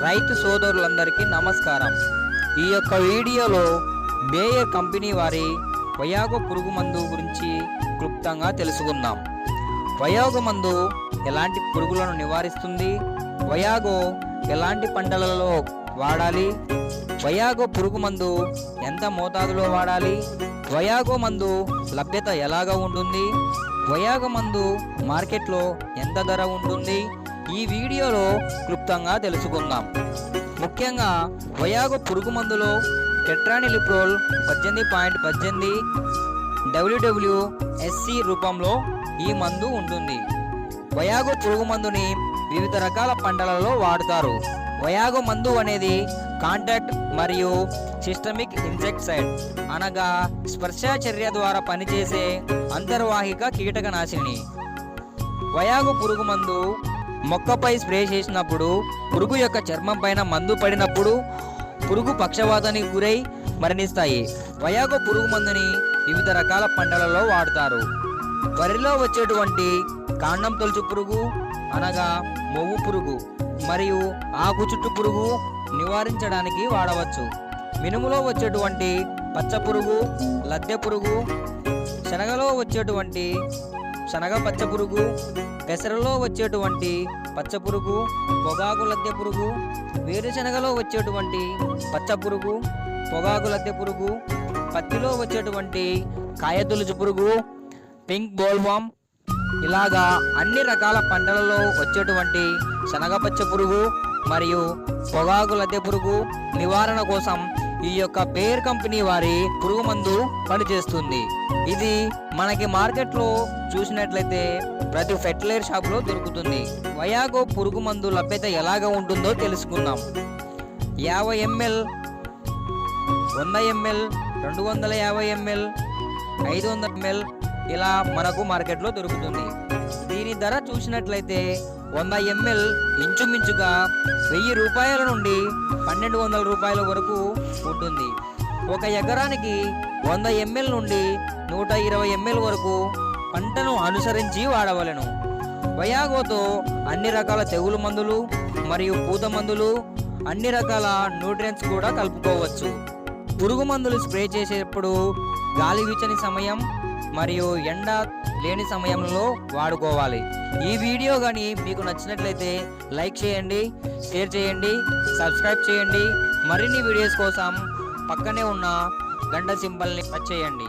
రైతు సోదరులందరికీ నమస్కారం. ఈ యొక్క వీడియోలో బేయర్ కంపెనీ వారి వయాగో పురుగు మందు గురించి క్లుప్తంగా తెలుసుకుందాం. వయాగో మందు ఎలాంటి పురుగులను నివారిస్తుంది, వయాగో ఎలాంటి పంటలలో వాడాలి, వయాగో పురుగు మందు ఎంత మోతాదులో వాడాలి, వయాగో మందు లభ్యత ఎలాగా ఉంటుంది, వయాగో మందు మార్కెట్లో ఎంత ధర ఉంటుంది, ఈ వీడియోలో క్లుప్తంగా తెలుసుకుందాం. ముఖ్యంగా వయాగో పురుగు మందులో టెట్రానిలిప్రోల్ 18.18 WWSC రూపంలో ఈ మందు ఉంటుంది. వయాగో పురుగు మందుని వివిధ రకాల పంటలలో వాడుతారు. వయాగో మందు అనేది కాంటాక్ట్ మరియు సిస్టమిక్ ఇన్సెక్టిసైడ్ అనగా స్పర్శ చర్య ద్వారా పనిచేసే అంతర్వాహిక కీటకనాశిని. వయాగో పురుగు మందు మొక్కపై స్ప్రే చేసినప్పుడు, పురుగు యొక్క చర్మం పైన మందు పడినప్పుడు పురుగు పక్షవాతానికి గురై మరణిస్తాయి. వయాగో పురుగు మందుని వివిధ రకాల పంటలలో వాడుతారు. వరిలో వచ్చేటువంటి కాండం తొలుచు పురుగు అనగా మొవ్వు పురుగు మరియు ఆకు చుట్టు పురుగు నివారించడానికి వాడవచ్చు. మినుములో వచ్చేటువంటి పచ్చ పురుగు, లద్దె పురుగు, శనగలో వచ్చేటువంటి శనగ పచ్చ పురుగు, పెసరలో వచ్చేటువంటి పచ్చ పురుగు, పొగాకు లద్దె పురుగు, వేరుశనగలో వచ్చేటువంటి పచ్చ పురుగు, పొగాకు లద్దె పురుగు, పత్తిలో వచ్చేటువంటి కాయతొలుచు పురుగు, పింక్ బోల్వామ్, ఇలాగా అన్ని రకాల పంటలలో వచ్చేటువంటి శనగ పచ్చ పురుగు మరియు పొగాకు లద్దె పురుగు నివారణ కోసం ఈ యొక్క బేయర్ కంపెనీ వారి పురుగు మందు పనిచేస్తుంది. ఇది మనకి మార్కెట్లో చూసినట్లయితే ప్రతి ఫెర్టిలైజర్ షాప్లో దొరుకుతుంది. వయాగో పురుగు మందు లభ్యత ఎలాగ ఉంటుందో తెలుసుకుందాం. 50 ml, 100 ml, 250 ml, 500 ml ఇలా మనకు మార్కెట్లో దొరుకుతుంది. దీని ధర చూసినట్లయితే 100 ml ఇంచుమించుగా 1000 రూపాయల నుండి 1200 రూపాయల వరకు ఉంటుంది. ఒక ఎకరానికి 100 ml నుండి 120 ml వరకు పంటను అనుసరించి వాడవలెను. వయాగోతో అన్ని రకాల తెగులు మందులు మరియు పూత మందులు, అన్ని రకాల న్యూట్రియంట్స్ కూడా కలుపుకోవచ్చు. పురుగు మందులు స్ప్రే చేసేటప్పుడు గాలి వీచని సమయం మరియు ఎండ లేని సమయంలో వాడుకోవాలి. ఈ వీడియో కానీ మీకు నచ్చినట్లయితే లైక్ చేయండి, షేర్ చేయండి, సబ్స్క్రైబ్ చేయండి. మరిన్ని వీడియోస్ కోసం పక్కనే ఉన్న గంట సింబల్ని టచ్ చేయండి.